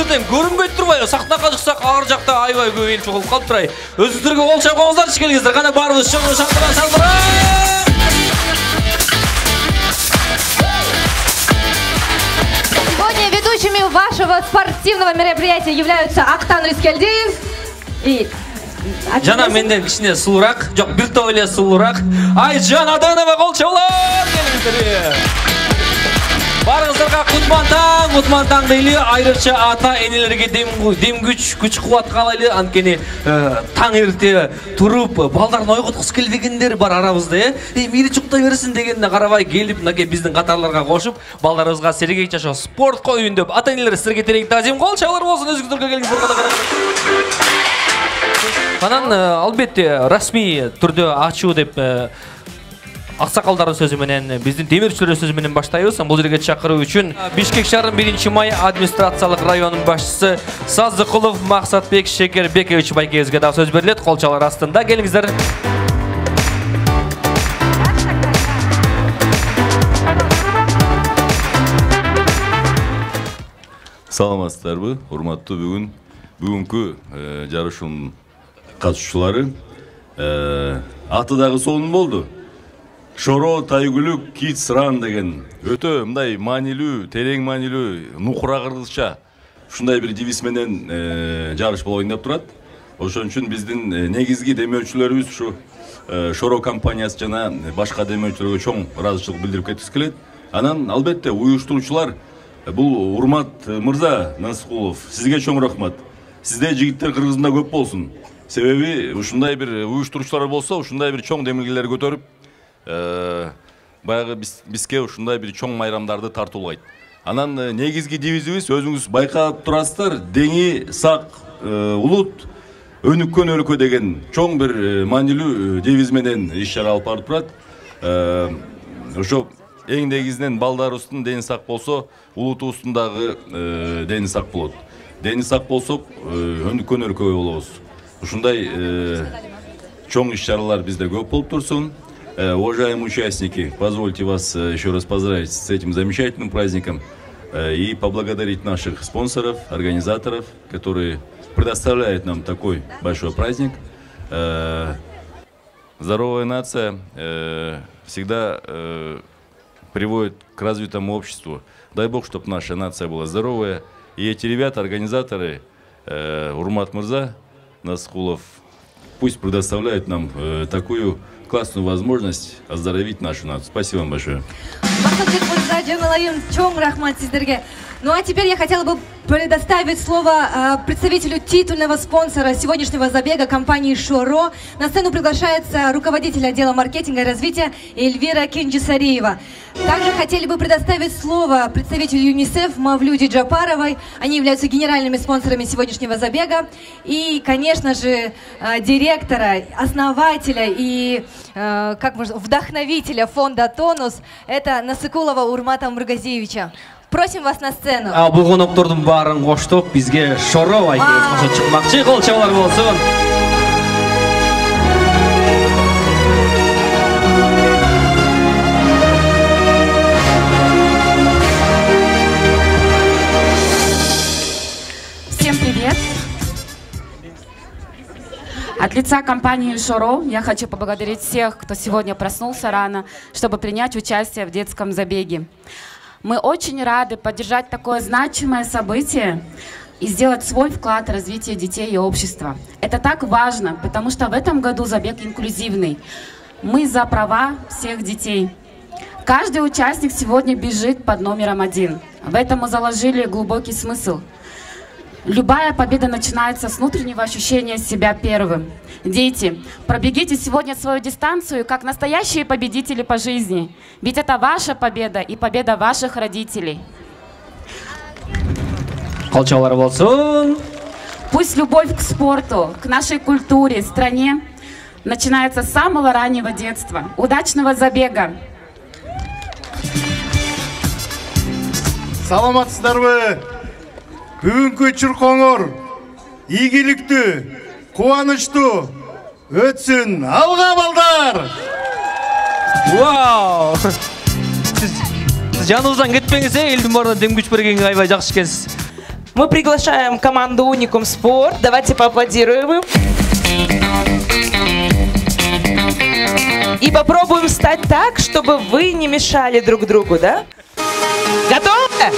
эфирден көрінбей тұрбай, сахнаға шықсақ ар жақта айбай көп ел жоғалып қалып тұрай. Өзіңіздерге қол шапқаңыздар, келіңіздер, қана барымыз шаңдыра. Сегодня ведущими вашего спортивного мероприятия являются Актан Рискельдиев и... Жана менден кичине сулураак, жок, бир топ эле сулураак. Айжан Аданова кол чабуулар, келиңиздер. Барыңыздарга Кутман таң дейли, айрыкча ата энелерге дем күч кубат каалайлы. Анткени таң эрте туруп балдарын ойготкусу келбегендер бар арабызда, мейли чуктай берсин дегенине карабай келип, мынакей биздин катарларга кошуп, балдарыбызга сергек жашоо, спорт коюн деп ата энелер силерге терең таазим, кол чабуулар болсун, өзүңүздөргө келиңиздер. Анан албетте расмий түрдө ачуу деп аксакалдардын сөзү менен, биздин темирчилердин сөзү менен баштайбыз. Бул жерге чакыруу үчүн Бишкек шаарынын 1-май администрациялык районунун башчысы Сазыкулов Максатбек Шекербекович байкебизге да сөз берилет. Кол чабуулар астында келиңиздер. Саламатсыздарбы, урматтуу бүгүнкү жарышуунун катышуучулары. Аты дагы сонун болду. Шоро Тайгүлүк Kids Run деген өтө мындай маанилүү, терең маанилүү, нукура кыргызча ушундай бир девиз менен жарыш болоюн деп турат. Ошон үчүн биздин негизги демөөчүлөрүбүз ушу Шоро компаниясы жана башка демөөчүлөргө чоң ыраазычылык билдирип кеткибиз келет. Анан албетте уюштуруучулар, бул Урмат мырза Насыкулов, сизге чоң рахмат. Сизде жигиттер Кыргызында көп болсун. Себеби ушундай бир уюштуруучулар болсо, ушундай бир чоң демилгелер көтөрүп, баягы бизге ушундай бир чоң майрамдарды тартуулайт. Анан негизги девизибиз, өзүңүз байкап турасыздар, деңи сак улут, өнүккөн өлкө деген чоң бир маанилүү девиз менен иш-чара алып барып турат. Ошо эң негизинен балдарыбыздын дени сак болсо, улутубуздун дагы дени сак болот. Дени сак болсок, өнүккөн өлкө болобуз. Ушундай чоң иш-чаралар бизде көп болуп турсун. Уважаемые участники, позвольте вас еще раз поздравить с этим замечательным праздником и поблагодарить наших спонсоров, организаторов, которые предоставляют нам такой большой праздник. Здоровая нация всегда приводит к развитому обществу. Дай Бог, чтобы наша нация была здоровая. И эти ребята, организаторы, Урмат Мырза, Насыкулов, пусть предоставляют нам такую классную возможность оздоровить нашу нацию. Спасибо вам большое. Ну а теперь я хотела бы предоставить слово представителю титульного спонсора сегодняшнего забега компании Шоро. На сцену приглашается руководитель отдела маркетинга и развития Эльвира Кенджисариева. Также хотели бы предоставить слово представителю ЮНИСЕФ Мавлюде Джапаровой. Они являются генеральными спонсорами сегодняшнего забега. И, конечно же, директора, основателя и вдохновителя фонда «Тонус» это Насыкулова Урмата Мургазиевича. Просим вас на сцену. Бул коноктордун баарын коштоп, бизге Шоро байкебиз кошо чыкмакчы, кол чабуулар болсун. Всем привет! От лица компании Шоро я хочу поблагодарить всех, кто сегодня проснулся рано, чтобы принять участие в детском забеге. Мы очень рады поддержать такое значимое событие и сделать свой вклад в развитие детей и общества. Это так важно, потому что в этом году забег инклюзивный. Мы за права всех детей. Каждый участник сегодня бежит под номером 1. В этом мы заложили глубокий смысл. Любая победа начинается с внутреннего ощущения себя первым. Дети, пробегите сегодня свою дистанцию как настоящие победители по жизни. Ведь это ваша победа и победа ваших родителей. Пусть любовь к спорту, к нашей культуре, стране начинается с самого раннего детства. Удачного забега! Саламатсыздарбы? Бүгүнкү чуркоңор ийгиликтүү, кубанычтуу өтсүн. Алга балдар! Вау! Сиз жаныбыздан кетпеңиз, элдин баарына дем күч бергенге аябай жакшы экенсиз. Мы приглашаем команду Unicum Sport. Давайте поаплодируем им. И попробуем встать так, чтобы вы не мешали друг другу, да? Готовы?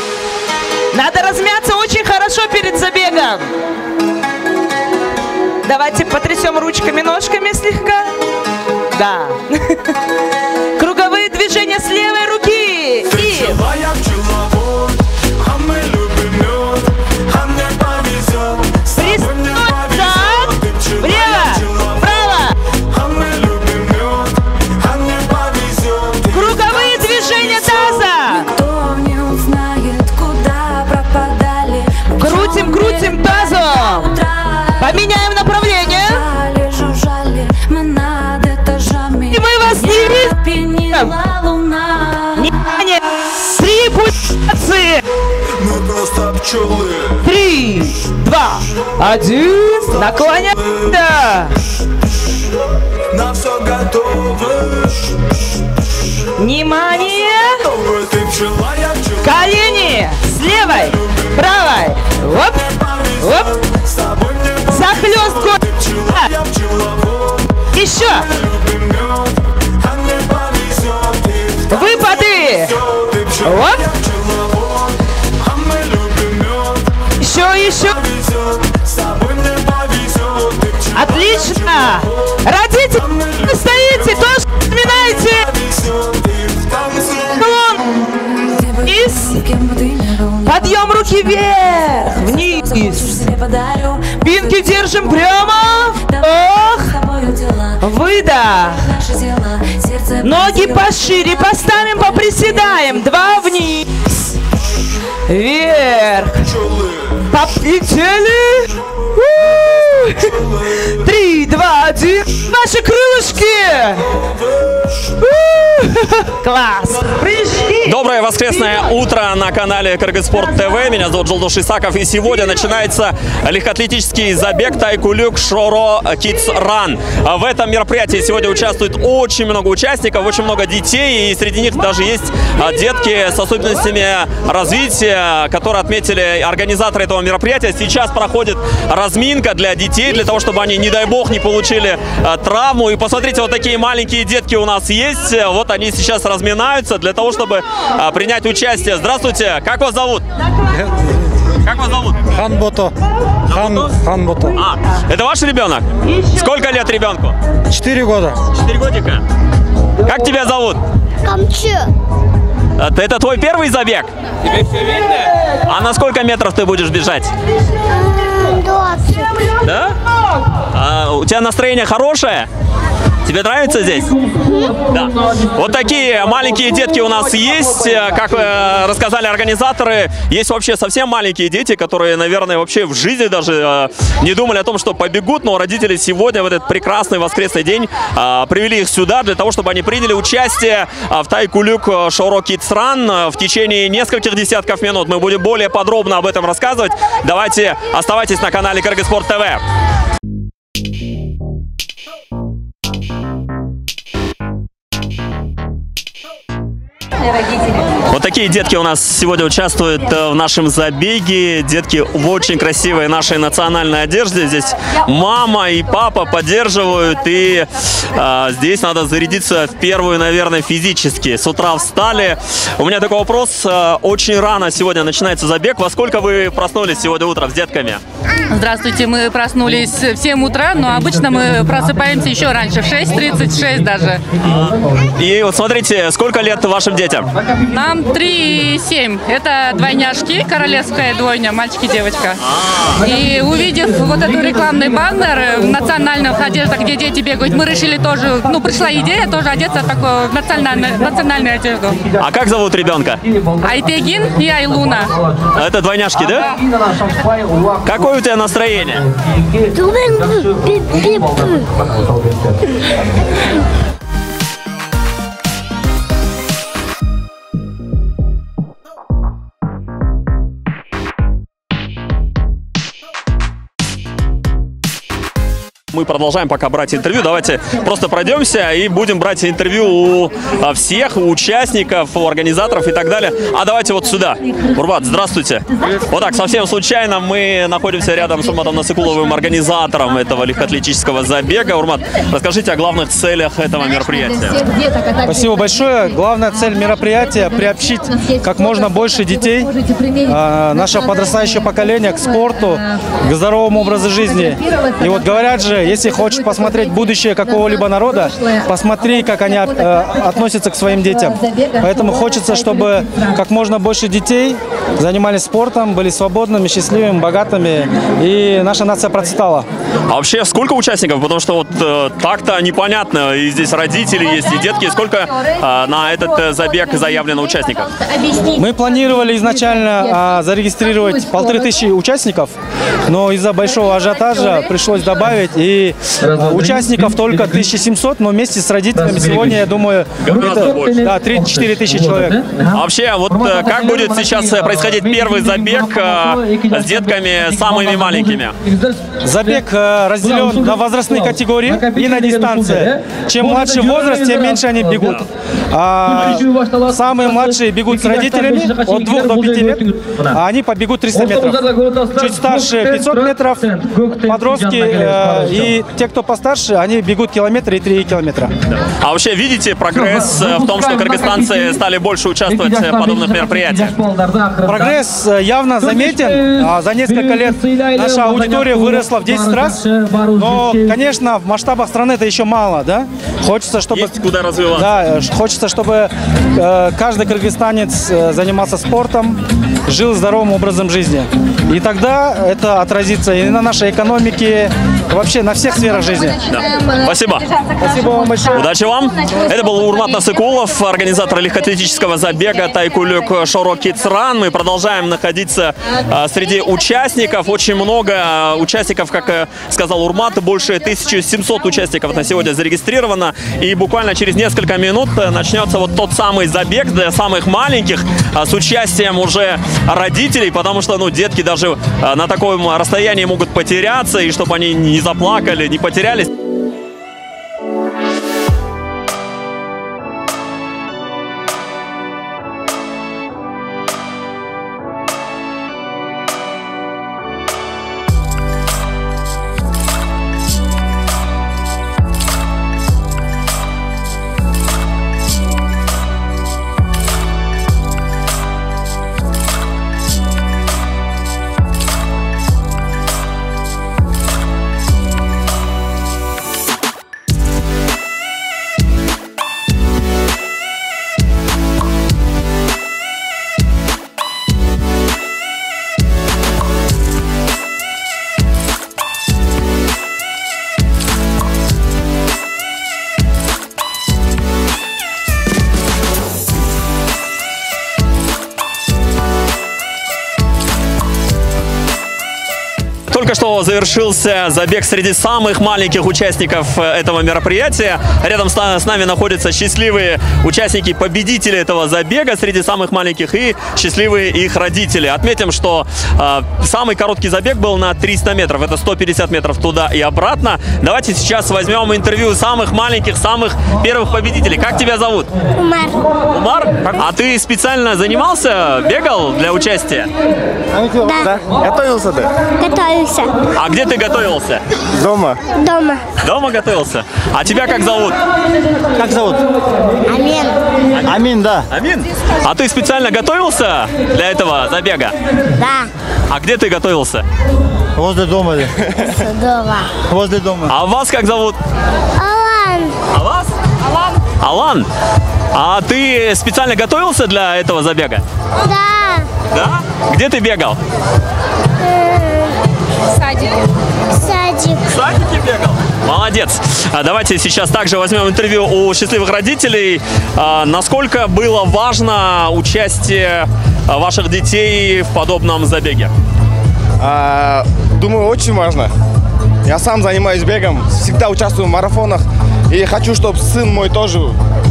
Надо размяться очень хорошо перед забегом. Давайте потрясем ручками, ножками слегка. Да. Круговые движения с левой руки. И... Крутим тазом. Поменяем направление. И мы вас не видим. Внимание. 3 пульсации. 3, 2, 1. Наклоняемся. Внимание. Колени с левой, правой. Оп, оп. Захлёстку. Еще. Выпады. Оп. Еще. Отлично. Родители, вы стоите, тоже вспоминайте. Подъем руки вверх, вниз. Спинки держим прямо. Ох. Выдох. Ноги пошире поставим, поприседаем. 2 вниз. Вверх. Полетели. 3, 2, 1. Наши крылышки. Класс. Прыжки. Доброе воскресное утро на канале Кыргызспорт ТВ. Меня зовут Жолдош Исаков. И сегодня начинается легкоатлетический забег Тайкулюк Шоро Kids Run. В этом мероприятии сегодня участвует очень много участников, очень много детей. И среди них даже есть детки с особенностями развития, которые отметили организаторы этого мероприятия. Сейчас проходит разминка для детей, для того, чтобы они, не дай бог, не получили травму. И посмотрите, вот такие маленькие детки у нас есть. Вот они сейчас разминаются для того, чтобы принять участие. Здравствуйте, как вас зовут? Как вас зовут? Ханбото. Ханбото. Это ваш ребенок? Сколько лет ребенку? 4 года. 4 годика. Как тебя зовут? Камчу. Это твой первый забег? Тебе все видно? А на сколько метров ты будешь бежать? 20. Да? У тебя настроение хорошее? Тебе нравится здесь? Да. Вот такие маленькие детки у нас есть, как рассказали организаторы. Есть вообще совсем маленькие дети, которые, наверное, вообще в жизни даже не думали о том, что побегут. Но родители сегодня, в этот прекрасный воскресный день, привели их сюда для того, чтобы они приняли участие в Тайкулюк Шоро Kids Run. В течение нескольких десятков минут мы будем более подробно об этом рассказывать. Давайте оставайтесь на канале Кыргызспорт ТВ. Вот такие детки у нас сегодня участвуют в нашем забеге. Детки в очень красивой нашей национальной одежде. Здесь мама и папа поддерживают. И здесь надо зарядиться в первую, наверное, физически. С утра встали. У меня такой вопрос. Очень рано сегодня начинается забег. Во сколько вы проснулись сегодня утром с детками? Здравствуйте, мы проснулись в 7 утра, но обычно мы просыпаемся еще раньше, в 6:36 даже. И вот смотрите, сколько лет вашим детям? Нам 3 и 7. Это двойняшки, королевская двойня, мальчик и девочка. И увидев вот этот рекламный баннер в национальных одеждах, где дети бегают, мы решили тоже, пришла идея тоже одеться в такую национальную одежду. А как зовут ребенка? Айтегин и Айлуна. Это двойняшки, да? Какое у тебя настроение? Мы продолжаем пока брать интервью. Давайте просто пройдемся и будем брать интервью у всех, у участников, у организаторов и так далее. А давайте вот сюда. Урмат, здравствуйте. Вот так, совсем случайно мы находимся рядом с Урматом Насыкуловым, организатором этого легкоатлетического забега. Урмат, расскажите о главных целях этого мероприятия. Спасибо большое. Главная цель мероприятия – приобщить как можно больше детей, наше подрастающее поколение, к спорту, к здоровому образу жизни. И вот говорят же, если хочешь посмотреть будущее какого-либо народа, посмотри, как они относятся к своим детям. Поэтому хочется, чтобы как можно больше детей занимались спортом, были свободными, счастливыми, богатыми, и наша нация процветала. А вообще сколько участников? Потому что вот так-то непонятно. И здесь родители есть, и детки. Сколько на этот забег заявлено участников? Мы планировали изначально зарегистрировать 1500 участников, но из-за большого ажиотажа пришлось добавить, и участников только 1700, но вместе с родителями сегодня, я думаю, это 3-4 тысячи человек. А вообще, вот как будет сейчас происходить первый забег с детками самыми маленькими? Забег разделен на возрастные категории и на дистанции. Чем младше возраст, тем меньше они бегут. Самые младшие бегут с родителями от 2 до 5 лет, а они побегут 300 метров. Чуть старше 500 метров, подростки и те, кто постарше, они бегут километр и 3 километра. А вообще видите прогресс в том, что кыргызстанцы стали больше участвовать в подобных мероприятиях? Прогресс явно заметен. За несколько лет наша аудитория выросла в 10 раз. Но, конечно, в масштабах страны это еще мало, да? Хочется, чтобы... Есть куда развиваться. Да, хочется, чтобы каждый кыргызстанец занимался спортом, жил здоровым образом жизни. И тогда это отразится и на нашей экономике, и вообще на всех сферах жизни. Да. Спасибо. Спасибо вам большое. Удачи вам. Это был Урмат Насыкулов, организатор легкоатлетического забега Тайкулюк Шоро Kids Run. Мы продолжаем находиться среди участников. Очень много участников, как сказал Урмат, больше 1700 участников на сегодня зарегистрировано. И буквально через несколько минут начнется вот тот самый забег для самых маленьких с участием уже родителей, потому что, ну, детки даже на таком расстоянии могут потеряться, и чтобы они не заплакали, не потерялись. Только что завершился забег среди самых маленьких участников этого мероприятия. Рядом с нами находятся счастливые участники, победители этого забега среди самых маленьких и счастливые их родители. Отметим, что самый короткий забег был на 300 метров. Это 150 метров туда и обратно. Давайте сейчас возьмем интервью самых маленьких, самых первых победителей. Как тебя зовут? Умар. Умар? А ты специально занимался, бегал для участия? Да. Готовился ты? Готовился. А где ты готовился? Дома. Дома. Дома готовился? А тебя как зовут? Как зовут? Амин. Амин, да. Амин? А ты специально готовился для этого забега? Да. А где ты готовился? Возле дома. Дома. Возле дома. А вас как зовут? Алан. А вас? Алан. Алан? А ты специально готовился для этого забега? Да. Да? Где ты бегал? Садик. Садик. В садике бегал? Молодец. Давайте сейчас также возьмем интервью у счастливых родителей. Насколько было важно участие ваших детей в подобном забеге? Думаю, очень важно. Я сам занимаюсь бегом, всегда участвую в марафонах. И хочу, чтобы сын мой тоже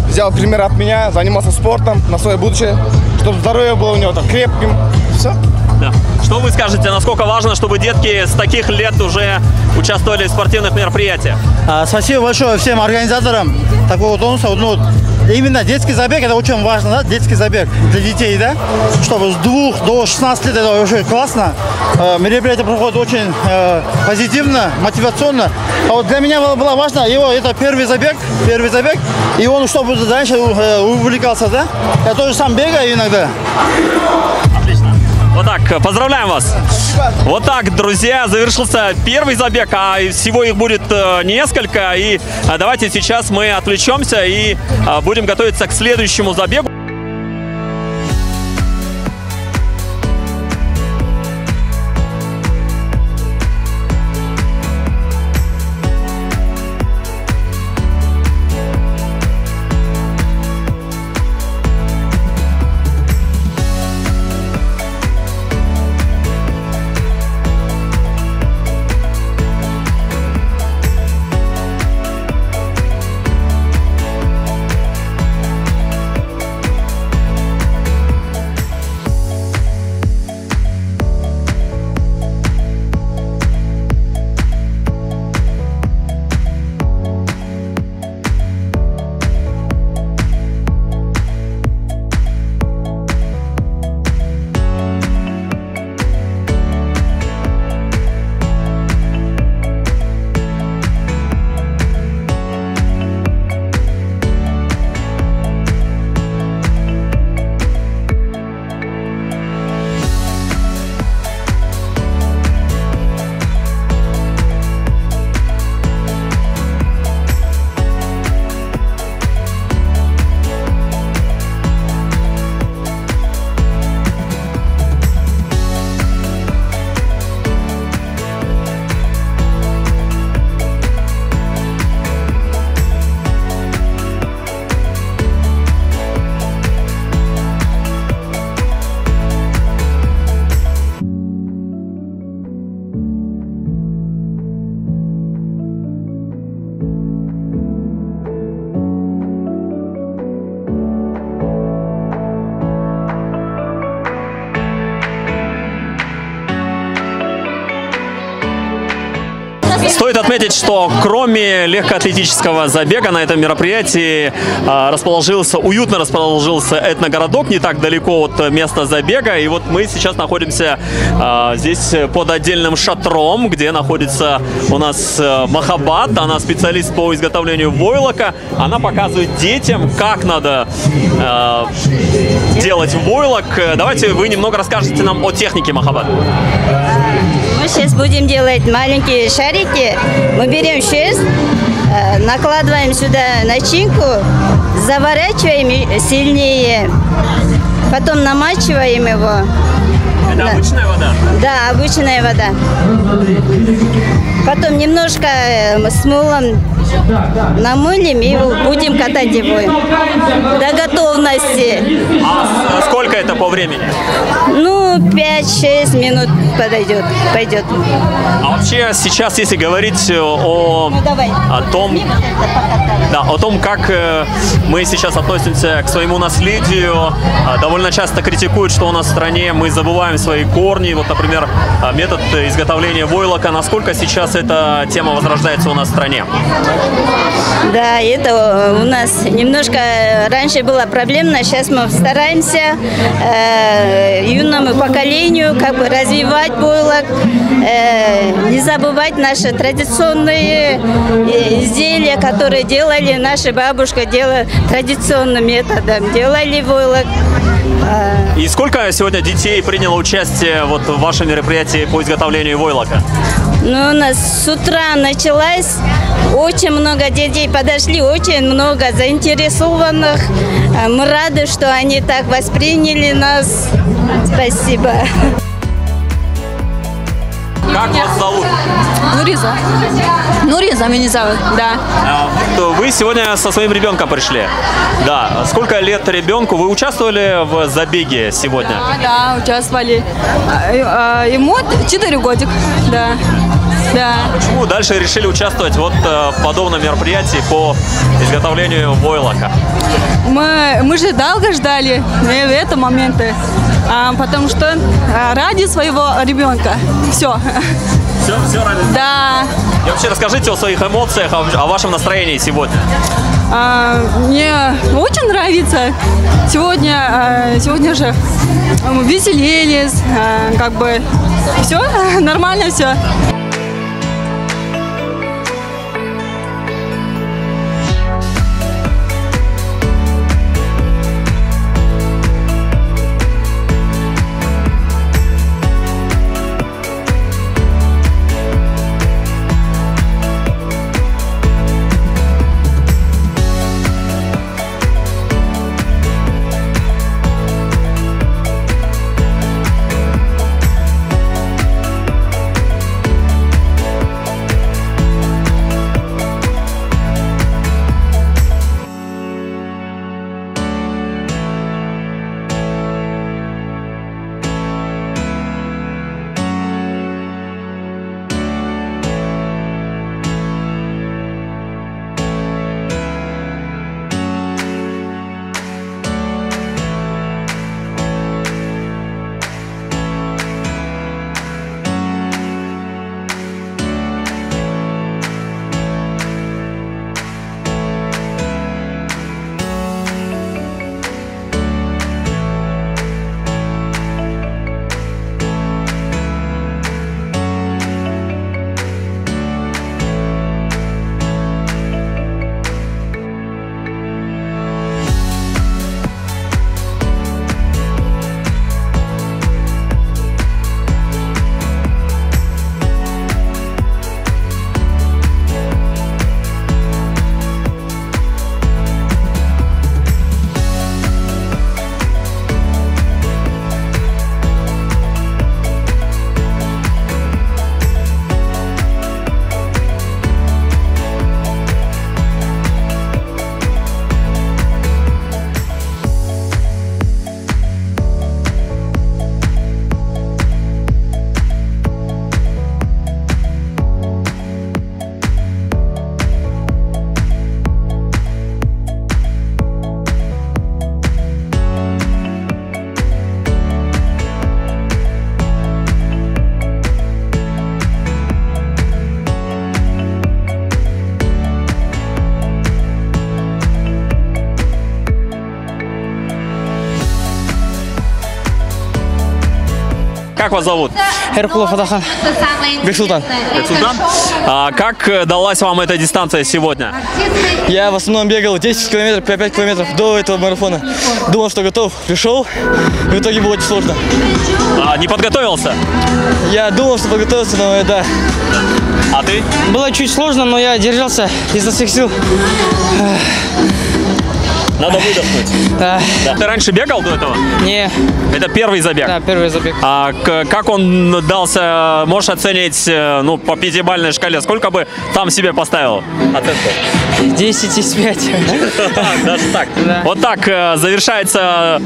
взял пример от меня, занимался спортом на свое будущее, чтобы здоровье было у него крепким, Все. Да. Что вы скажете, насколько важно, чтобы детки с таких лет уже участвовали в спортивных мероприятиях? Спасибо большое всем организаторам такого тонуса. Именно детский забег, это очень важно, да? Детский забег для детей, да? Чтобы с 2 до 16 лет, это очень классно. Мероприятие проходит очень позитивно, мотивационно. А вот для меня было важно, это первый забег, и он, чтобы дальше увлекался, да? Я тоже сам бегаю иногда. Отлично. Вот так, поздравляем вас. Вот так, друзья, завершился первый забег, а всего их будет несколько. И давайте сейчас мы отвлечемся и будем готовиться к следующему забегу. Стоит отметить, что кроме легкоатлетического забега на этом мероприятии уютно расположился этногородок не так далеко от места забега. И вот мы сейчас находимся здесь под отдельным шатром, где находится у нас Махаббат. Она специалист по изготовлению войлока. Она показывает детям, как надо делать войлок. Давайте вы немного расскажете нам о технике Махаббат. Мы сейчас будем делать маленькие шарики. Мы берем шерсть, накладываем сюда начинку, заворачиваем сильнее, потом намачиваем его. Это обычная вода? Да, обычная вода. Потом немножко с мылом намылим и будем катать его до готовности. А сколько это по времени? Ну, 5-6 минут пойдет. А вообще сейчас, если говорить о том, как мы сейчас относимся к своему наследию, довольно часто критикуют, что у нас в стране мы забываем свои корни. Вот, например, метод изготовления войлока. Насколько сейчас эта тема возрождается у нас в стране? Да, это у нас немножко раньше было проблемно. Сейчас мы стараемся юному поколению развивать войлок, не забывать наши традиционные изделия, которые делали наши бабушки, традиционным методом делали войлок. И сколько сегодня детей приняло участие в вашем мероприятии по изготовлению войлока? Ну, у нас с утра началось, очень много детей подошли, очень много заинтересованных. Мы рады, что они так восприняли нас. Спасибо. Как вас зовут? Нуриза. Нуриза меня зовут, да. Вы сегодня со своим ребенком пришли. Да. Сколько лет ребенку? Вы участвовали в забеге сегодня? Да, участвовали. Ему 4 годика, да. Да. Почему дальше решили участвовать вот в подобном мероприятии по изготовлению войлока? Мы же долго ждали этого момента, потому что ради своего ребенка. Все. Все ради? Да. И вообще расскажите о своих эмоциях, о вашем настроении сегодня. Мне очень нравится. Сегодня же веселились, как бы все нормально все. Как вас зовут? Эркулов Адахан. Бексултан. Бексултан? Как далась вам эта дистанция сегодня? Я в основном бегал 10 километров, 5 километров до этого марафона. Думал, что готов, пришел. В итоге было очень сложно. Не подготовился? Я думал, что подготовился, но да. А ты? Было чуть сложно, но я держался изо всех сил. Надо выдохнуть. Да. Ты раньше бегал до этого? Не. Это первый забег? Да, первый забег. Как он дался, можешь оценить, ну, по 5-бальной шкале? Сколько бы там себе поставил оценку? 10 из 5. Даже так? Да. Вот так завершается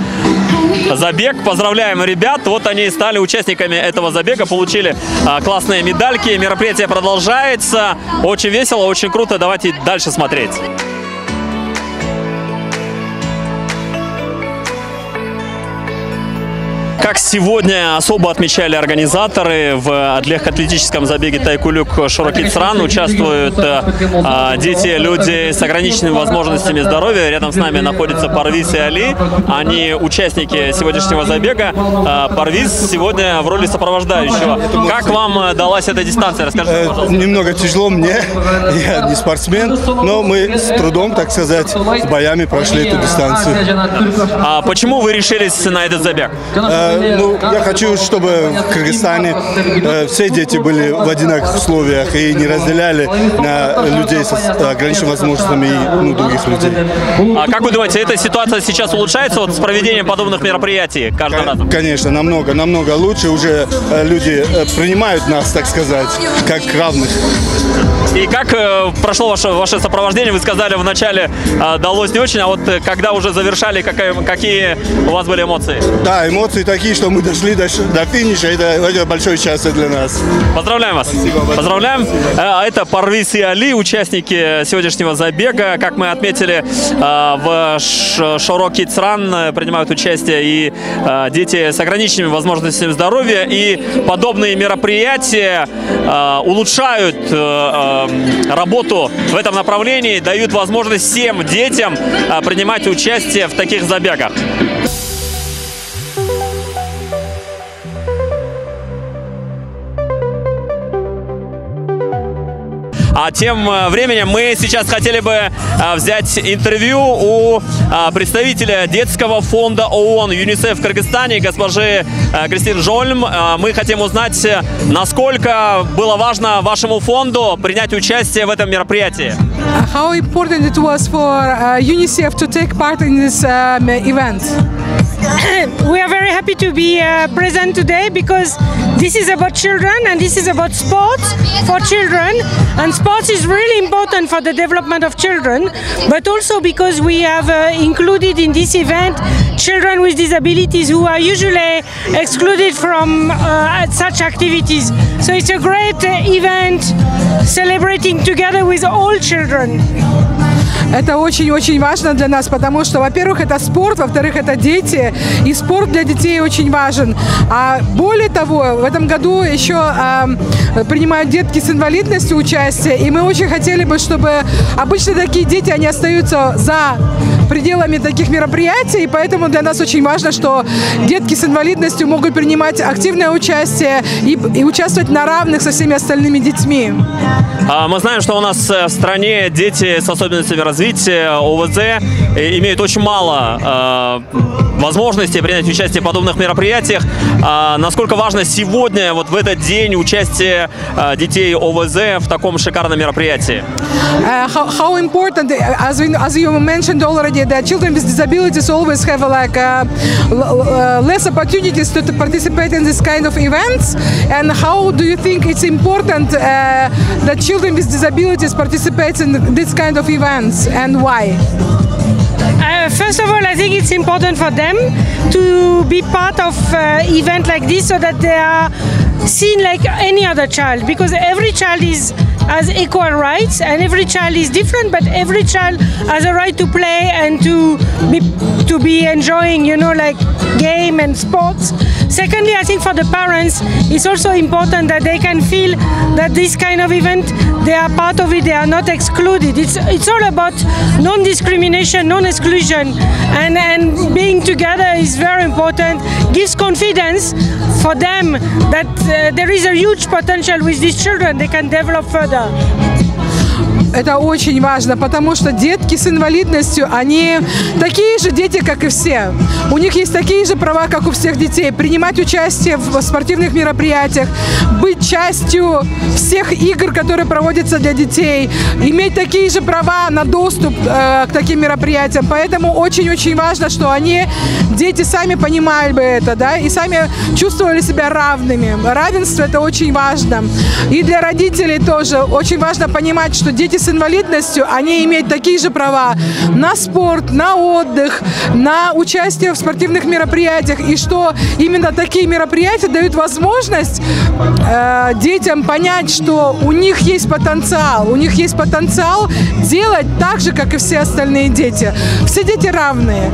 забег. Поздравляем ребят. Вот они стали участниками этого забега, получили классные медальки. Мероприятие продолжается. Очень весело, очень круто. Давайте дальше смотреть. Как сегодня особо отмечали организаторы, в легкоатлетическом забеге Тайкулюк Шоро Kids Run участвуют дети, люди с ограниченными возможностями здоровья. Рядом с нами находятся Парвиз и Али. Они участники сегодняшнего забега. Парвиз сегодня в роли сопровождающего. Как вам далась эта дистанция? Расскажите, пожалуйста. Немного тяжело мне. Я не спортсмен, но мы с трудом, так сказать, с боями прошли эту дистанцию. А почему вы решились на этот забег? Ну, я хочу, чтобы в Кыргызстане все дети были в одинаковых условиях и не разделяли на людей с ограниченными возможностями и других людей. А как вы думаете, эта ситуация сейчас улучшается вот с проведением подобных мероприятий каждый раз? Конечно, намного лучше. Уже люди принимают нас, так сказать, как равных. И как прошло ваше сопровождение? Вы сказали, вначале далось не очень, а вот когда уже завершали, какие у вас были эмоции? Да, эмоции такие. такие, что мы дошли до финиша. Это большое счастье для нас. Поздравляем вас. Поздравляем. Это Парвиз и Али, участники сегодняшнего забега. Как мы отметили, в Шоро Kids Run принимают участие и дети с ограниченными возможностями здоровья. И подобные мероприятия улучшают работу в этом направлении, дают возможность всем детям принимать участие в таких забегах. А тем временем мы сейчас хотели бы взять интервью у представителя детского фонда ООН ЮНИСЕФ в Кыргызстане, госпожи Кристин Жольм. Мы хотим узнать, насколько было важно вашему фонду принять участие в этом мероприятии. How important it was for UNICEF to take part in this event? We are very happy to be present today because this is about children and this is about sports for children, and sports is really important for the development of children, but also because we have included in this event children with disabilities who are usually excluded from such activities. So it's a great event celebrating together with all children. Это очень-очень важно для нас, потому что, во-первых, это спорт, во-вторых, это дети, и спорт для детей очень важен. А более того, в этом году еще принимают детки с инвалидностью участие, и мы очень хотели бы, чтобы обычно такие дети, они остаются за пределами таких мероприятий, и поэтому для нас очень важно, что детки с инвалидностью могут принимать активное участие и участвовать на равных со всеми остальными детьми. Мы знаем, что у нас в стране дети с особенностями развития, ОВЗ, имеют очень мало возможностей принять участие в подобных мероприятиях. Насколько важно сегодня, вот в этот день, участие детей ОВЗ в таком шикарном мероприятии? How important, as you mentioned already, that children with disabilities always have less opportunities to participate in this kind of events. And how do you think it's important that children with disabilities participate in this kind of events, and why? First of all, I think it's important for them to be part of an event like this so that they are seen like any other child, because every child has equal rights and every child is different, but every child has a right to play and to be enjoying, you know, like game and sports. Secondly, I think for the parents, it's also important that they can feel that this kind of event, they are part of it, they are not excluded. It's all about non-discrimination, non-exclusion, and being together is very important, gives confidence for them that there is a huge potential with these children, they can develop further. Это очень важно, потому что детки с инвалидностью, они такие же дети, как и все. У них есть такие же права, как у всех детей. Принимать участие в спортивных мероприятиях, быть частью всех игр, которые проводятся для детей, иметь такие же права на доступ к таким мероприятиям. Поэтому очень-очень важно, что дети сами понимали бы это, да, и сами чувствовали себя равными. Равенство – это очень важно. И для родителей тоже очень важно понимать, что дети с инвалидностью, они имеют такие же права на спорт, на отдых, на участие в спортивных мероприятиях, и что именно такие мероприятия дают возможность детям понять, что у них есть потенциал делать так же, как и все остальные дети. Все дети равные.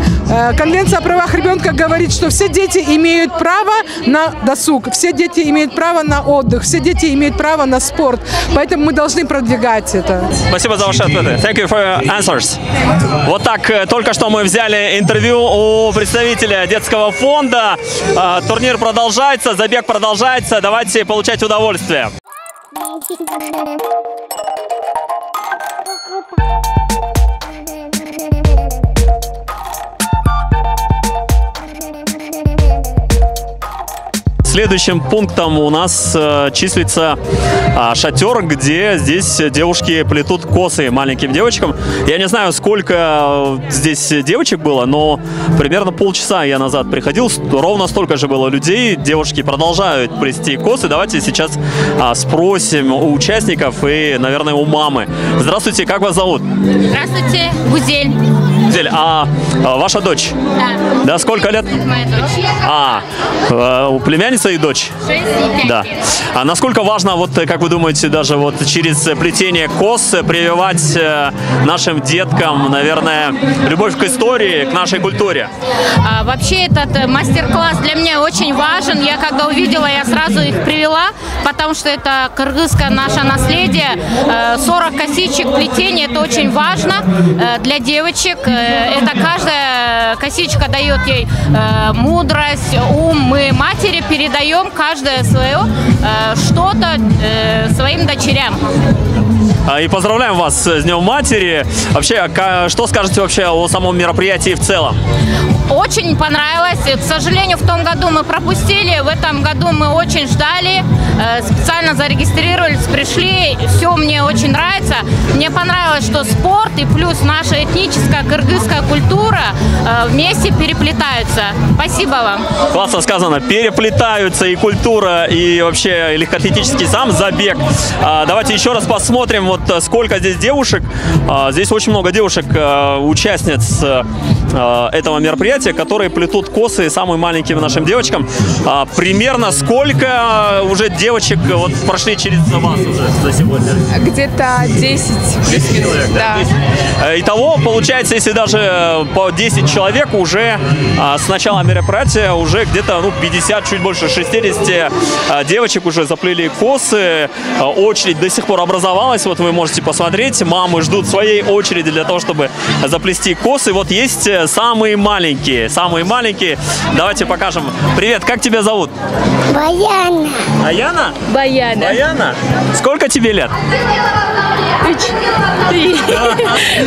Конвенция о правах ребенка говорит, что все дети имеют право на досуг, все дети имеют право на отдых, все дети имеют право на спорт, поэтому мы должны продвигать это. Спасибо за ваши ответы. Thank you for your answers. Вот так, только что мы взяли интервью у представителя детского фонда. Турнир продолжается, забег продолжается. Давайте получать удовольствие. Следующим пунктом у нас числится шатер, где здесь девушки плетут косы маленьким девочкам. Я не знаю, сколько здесь девочек было, но примерно полчаса я назад приходил, ровно столько же было людей. Девушки продолжают плести косы. Давайте сейчас спросим у участников и, наверное, у мамы. Здравствуйте, как вас зовут? Здравствуйте, Гузель. Гузель, а ваша дочь? Да. Да, сколько лет? Моя дочь. Племянница и дочь? 6 и 5. Да. А насколько важно, вот как вы думаете, даже вот через плетение кос прививать нашим деткам, наверное, любовь к истории, к нашей культуре? Вообще этот мастер-класс для меня очень важен. Я когда увидела, я сразу их привела, потому что это кыргызское наше наследие. 40 косичек плетения, это очень важно для девочек. Это каждая косичка дает ей мудрость, ум. Мы матери передаем каждое свое что-то своим дочерям. И поздравляем вас с Днем Матери. Вообще, что скажете вообще о самом мероприятии в целом? Очень понравилось. К сожалению, в том году мы пропустили. В этом году мы очень ждали. Специально зарегистрировались, пришли. Все мне очень нравится. Мне понравилось, что спорт и плюс наша этническая кыргызская культура вместе переплетаются. Спасибо вам. Классно сказано. Переплетаются и культура, и вообще легкоатлетический сам забег. Давайте еще раз посмотрим, вот сколько здесь девушек. Здесь очень много девушек, участниц этого мероприятия, которые плетут косы самым маленьким нашим девочкам. Примерно сколько уже девочек вот прошли через вас уже за сегодня? Где-то 10 плюс-минус. Да. Итого, получается, если даже по 10 человек уже с начала мероприятия уже где-то 50, чуть больше 60 девочек уже заплели косы. Очередь до сих пор образовалась. Вот вы можете посмотреть. Мамы ждут своей очереди для того, чтобы заплести косы. Вот есть самые маленькие. Самые маленькие. Давайте покажем. Привет, как тебя зовут? Баяна. Аяна? Баяна. Баяна? Сколько тебе лет? 3.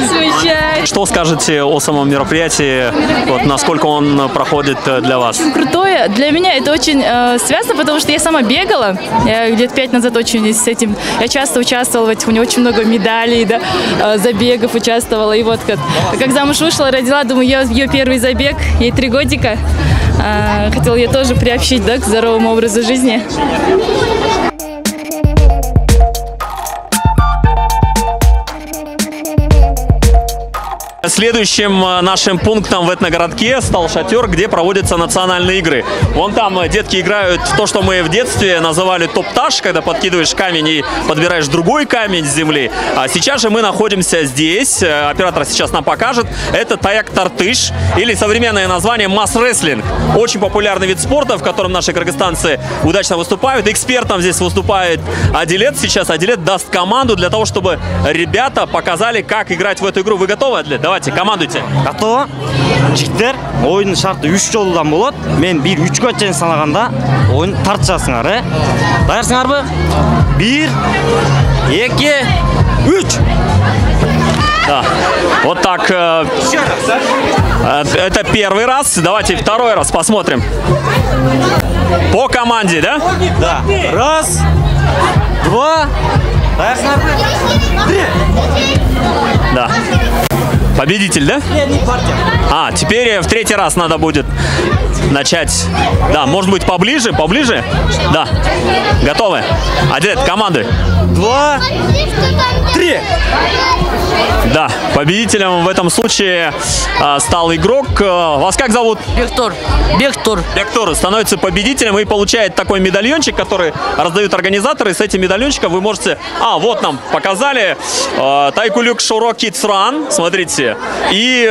Смущаюсь. Что скажете о самом мероприятии? Вот насколько он проходит для вас? Очень крутое. Для меня это очень связано, потому что я сама бегала. Я лет 5 назад очень с этим. Я часто участвовала, у меня очень много медалей, да, забегов участвовала. И вот как замуж вышла, родила, думаю, ее первый забег, ей 3 годика. Хотела ее тоже приобщить, да, к здоровому образу жизни. Следующим нашим пунктом в этногородке стал шатер, где проводятся национальные игры. Вон там детки играют в то, что мы в детстве называли топташ, когда подкидываешь камень и подбираешь другой камень с земли. А сейчас же мы находимся здесь. Оператор сейчас нам покажет. Это таяк-тартыш, или современное название масс-рестлинг. Очень популярный вид спорта, в котором наши кыргызстанцы удачно выступают. Экспертом здесь выступает Адилет. Сейчас Адилет даст команду для того, чтобы ребята показали, как играть в эту игру. Вы готовы, Адилет? Давайте, командуйте. Готово. Жігіттер, ойынның шарты 3 жолдан болады. Мен 1-3-ке чейін санағанда ойын тартышасыңар, Дайырсыңар бі? 1, 2, 3. Да. Вот так. Это первый раз. Давайте второй раз посмотрим. По команде, да? Да. 1, 2. Дайырсыңар бі? 3. Да. Победитель, да? А, теперь в 3-й раз надо будет начать. Да, может быть поближе, поближе? Да. Готовы? Адилет, команды. 2, 3. Да, победителем в этом случае стал игрок. Вас как зовут? Бектор. Бектор. Бектор становится победителем и получает такой медальончик, который раздают организаторы. С этим медальончиком вы можете... вот нам показали. Тайкулюк Шоро Kids Run. Смотрите. И...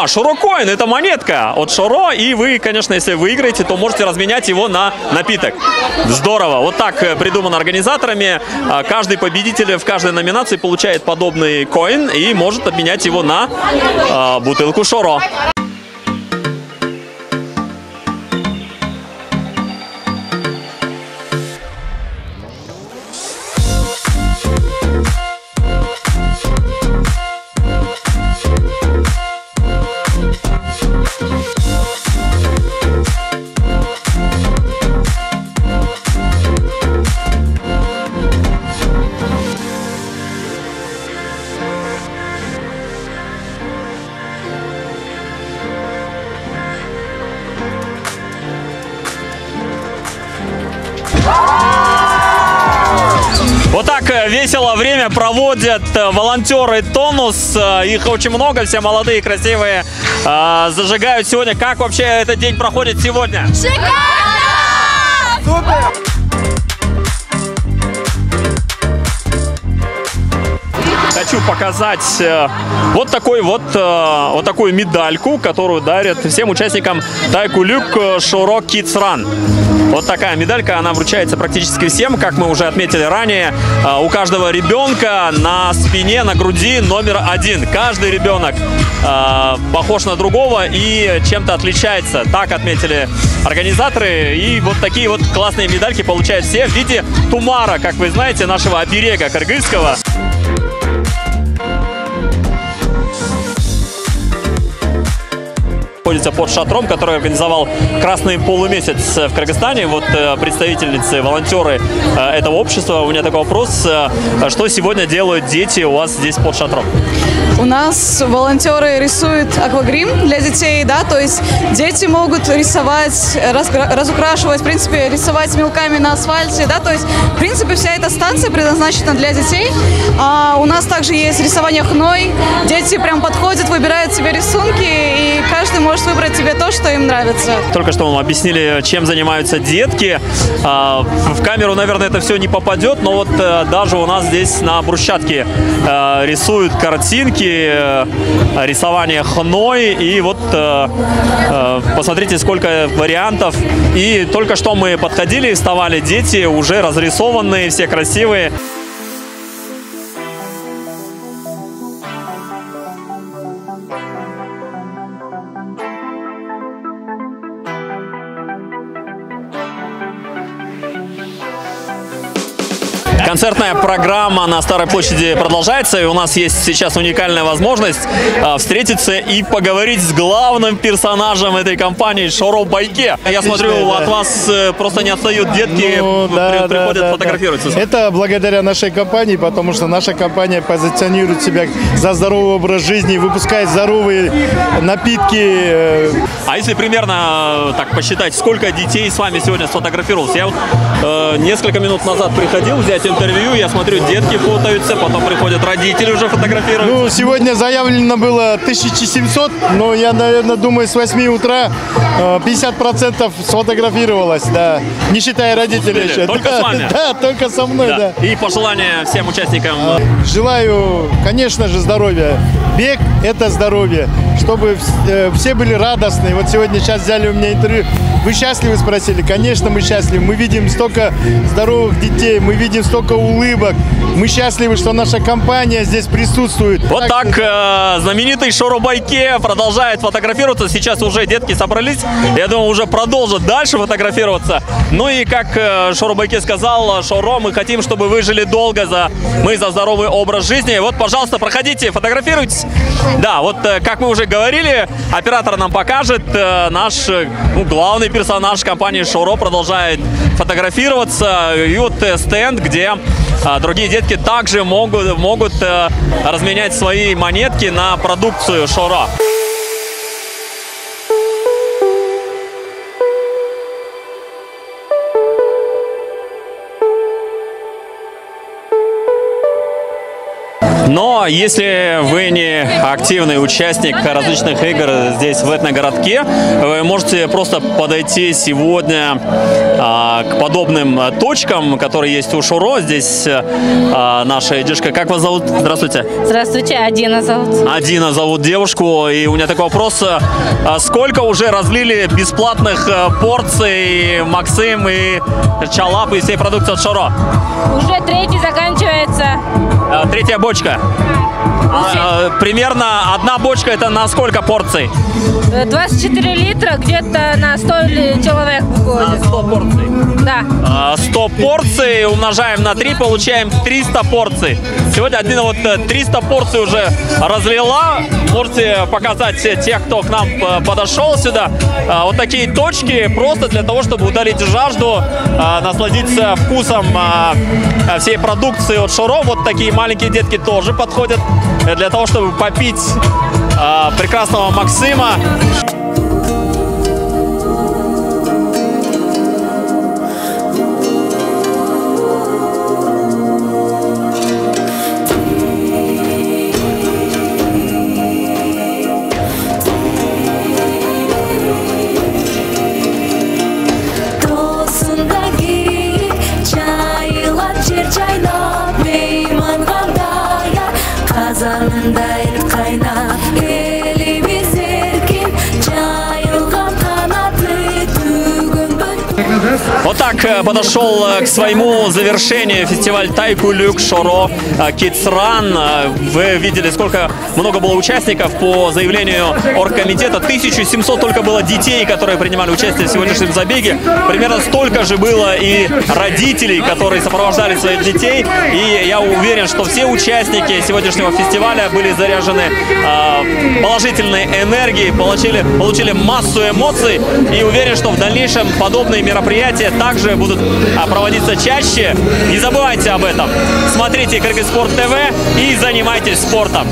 Шоро Коин. Это монетка от Шоро. И вы, конечно, если выиграете, то можете разменять его на напиток. Здорово. Вот так придумано организаторами. Каждый победитель в каждой номинации получает подобный коин и может обменять его на бутылку Шоро. Вот так весело время проводят волонтеры «Тонус». Их очень много, все молодые, красивые, зажигают сегодня. Как вообще этот день проходит сегодня? Шикарно! Супер! Хочу показать вот такую медальку, которую дарят всем участникам Taekwondo Shoro Kids Run. Вот такая медалька, она вручается практически всем, как мы уже отметили ранее. У каждого ребенка на спине, на груди номер 1. Каждый ребенок похож на другого и чем-то отличается. Так отметили организаторы. И вот такие вот классные медальки получают все в виде тумара, как вы знаете, нашего оберега кыргызского. Находится под шатром, который организовал Красный полумесяц в Кыргызстане. Вот представительницы, волонтеры этого общества. У меня такой вопрос. Что сегодня делают дети у вас здесь под шатром? У нас волонтеры рисуют аквагрим для детей, да, то есть дети могут рисовать, разукрашивать, в принципе, рисовать мелками на асфальте, да, то есть, в принципе, вся эта станция предназначена для детей. А у нас также есть рисование хной. Дети прям подходят, выбирают себе рисунки, и каждый может выбрать себе то, что им нравится. Только что вам объяснили, чем занимаются детки. В камеру, наверное, это все не попадет, но вот даже у нас здесь на брусчатке рисуют картинки, рисование хной. И вот посмотрите, сколько вариантов. И только что мы подходили, вставали дети, уже разрисованные, все красивые. Концертная программа на Старой площади продолжается, и у нас есть сейчас уникальная возможность встретиться и поговорить с главным персонажем этой компании Шоро Байке. Я смотрю, от вас просто не отстают детки, приходят фотографироваться. Это благодаря нашей компании, потому что наша компания позиционирует себя за здоровый образ жизни, выпускает здоровые напитки. А если примерно так посчитать, сколько детей с вами сегодня сфотографировалось? Я вот несколько минут назад приходил взять интервью, я смотрю, детки фотаются, потом приходят родители уже фотографируются. Ну, сегодня заявлено было 1700, но я, наверное, думаю, с 8 утра 50% сфотографировалось, да, не считая родителей еще. Только с вами? Да, только со мной, да. И пожелания всем участникам? Желаю, конечно же, здоровья. Бег – это здоровье, чтобы все были радостны. Вот сегодня сейчас взяли у меня интервью. Вы счастливы, спросили? Конечно, мы счастливы. Мы видим столько здоровых детей, мы видим столько улыбок. Мы счастливы, что наша компания здесь присутствует. Вот так знаменитый Шоро Байке продолжает фотографироваться. Сейчас уже детки собрались. Я думаю, уже продолжат дальше фотографироваться. Ну и как Шоро Байке сказал, Шоро, мы хотим, чтобы вы жили долго. Мы за здоровый образ жизни. Вот, пожалуйста, проходите, фотографируйтесь. Да, вот как мы уже говорили, оператор нам покажет. Наш главный персонаж компании Шоро продолжает фотографироваться. И вот стенд, где другие детки также могут разменять свои монетки на продукцию Шоро. Но если вы не активный участник различных игр здесь, в этногородке, вы можете просто подойти сегодня к подобным точкам, которые есть у Шоро. Здесь наша девушка. Как вас зовут? Здравствуйте. Здравствуйте, Адина зовут. Адина зовут девушку. И у меня такой вопрос. Сколько уже разлили бесплатных порций Максим и Чалап и всей продукции от Шоро? Уже третий заканчивается. Третья бочка. Примерно одна бочка — это на сколько порций? 24 литра, где-то на 100 человек выходит. 100 порций? Да. 100 порций умножаем на 3, получаем 300 порций. Сегодня Адина вот 300 порций уже разлила. Можете показать тех, кто к нам подошел сюда. Вот такие точки просто для того, чтобы удалить жажду, насладиться вкусом всей продукции от Шоро. Вот такие маленькие детки тоже подходят для того, чтобы попить прекрасного Максима. Вот так подошел к своему завершению фестиваль Тайкулюк Шоро Kids Run. Вы видели, сколько много было участников по заявлению оргкомитета. 1700 только было детей, которые принимали участие в сегодняшнем забеге. Примерно столько же было и родителей, которые сопровождали своих детей. И я уверен, что все участники сегодняшнего фестиваля были заряжены положительной энергией, получили массу эмоций. И уверен, что в дальнейшем подобные мероприятия также будут проводиться чаще. Не забывайте об этом. Смотрите Кыргызспорт ТВ и занимайтесь спортом.